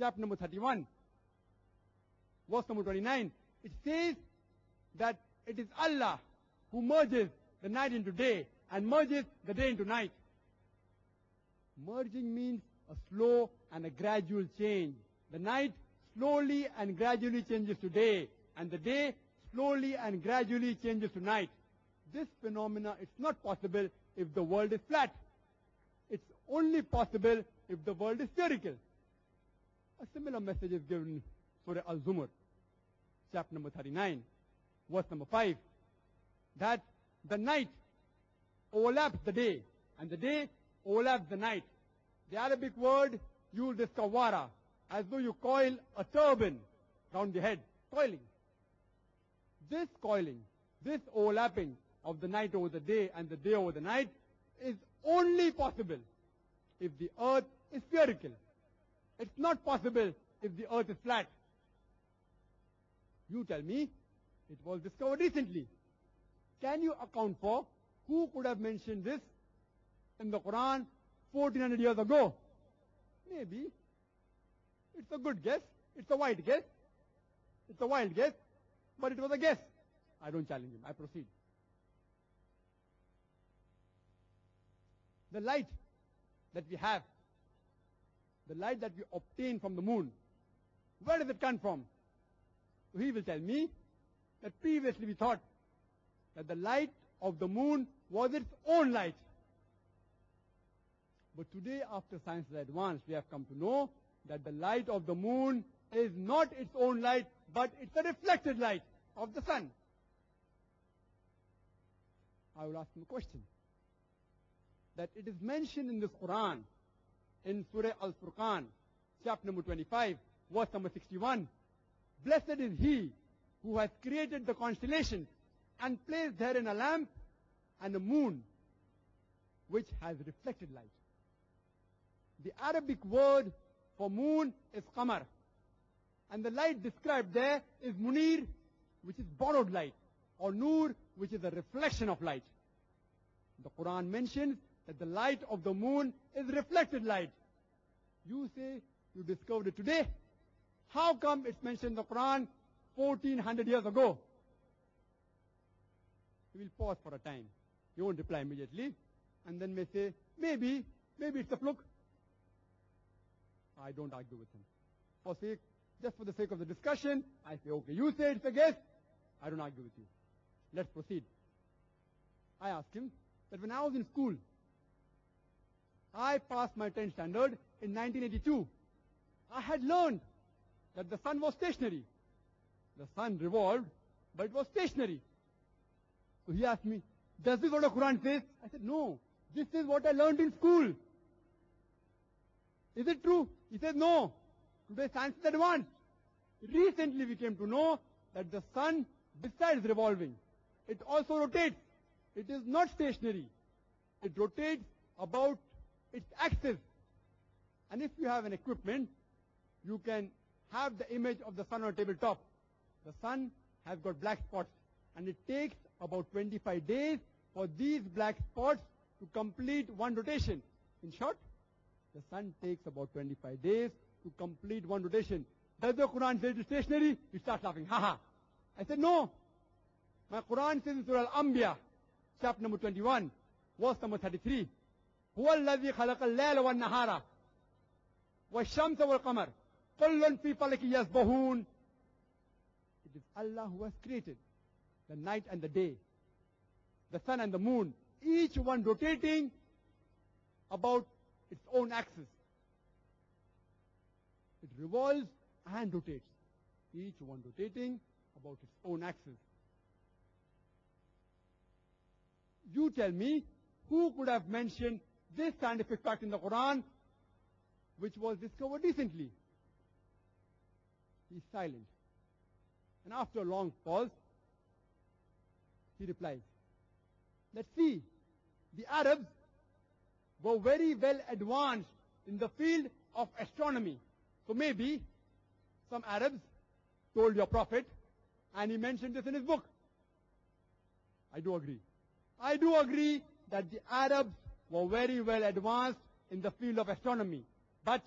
chapter number 31, verse number 29, it says that it is Allah who merges the night into day and merges the day into night. Merging means a slow and a gradual change. The night slowly and gradually changes to day, and the day slowly and gradually changes to night. This phenomena is not possible if the world is flat. It's only possible if the world is spherical. A similar message is given in Surah Al-Zumar, chapter number 39, verse number 5, that the night overlaps the day, and the day overlaps the night. The Arabic word used is kawara, as though you coil a turban round the head, coiling. This coiling, this overlapping of the night over the day and the day over the night is only possible if the earth is spherical. It's not possible if the earth is flat. You tell me, it was discovered recently. Can you account for who could have mentioned this in the Quran 1400 years ago? Maybe. It's a good guess. It's a wild guess. It's a wild guess. But it was a guess. I don't challenge him. I proceed. The light that we have, the light that we obtain from the moon, where does it come from? He will tell me that previously we thought that the light of the moon was its own light. But today, after science has advanced, we have come to know that the light of the moon is not its own light, but it's a reflected light of the sun. I will ask him a question. That it is mentioned in this Quran, in Surah Al-Furqan, chapter number 25, verse number 61. Blessed is he who has created the constellations and placed therein a lamp and a moon, which has reflected light. The Arabic word for moon is qamar. And the light described there is munir, which is borrowed light, or nur, which is a reflection of light. The Quran mentions that the light of the moon is reflected light. You say you discovered it today. How come it's mentioned in the Quran 1400 years ago? He will pause for a time. He won't reply immediately. And then may say, maybe it's a fluke. I don't argue with him. Just for the sake of the discussion, I say, okay, you say it's a guess. I don't argue with you. Let's proceed. I asked him that when I was in school, I passed my 10th standard in 1982. I had learned that the sun was stationary. The sun revolved, but it was stationary. So he asked me, does this what the Quran says? I said, no, this is what I learned in school. Is it true? He said, no. Today science is advanced. Recently we came to know that the sun, besides revolving, it also rotates. It is not stationary. It rotates about its axis. And if you have an equipment, you can have the image of the sun on a tabletop. The sun has got black spots, and it takes about 25 days for these black spots to complete one rotation. In short, the sun takes about 25 days to complete one rotation. Does the Quran say it is stationary? He starts laughing. Ha ha. I said, no. My Quran says in Surah Al-Anbiya, chapter number 21, verse number 33. هُوَ الَّذِي خَلَقَ اللَّيْلَ وَالنَّهَارَ وَالشَّمْسَ وَالْقَمَرَ كُلٌّ فِي فَلَكٍ يَسْبَحُونَ. It is Allah who has created the night and the day, the sun and the moon, each one rotating about its own axis. It revolves and rotates, each one rotating about its own axis. You tell me, who could have mentioned this scientific fact in the Quran, which was discovered recently? He is silent. And after a long pause, he replies, let's see, the Arabs were very well advanced in the field of astronomy. So maybe some Arabs told your prophet, and he mentioned this in his book. I do agree. I do agree that the Arabs were very well advanced in the field of astronomy. But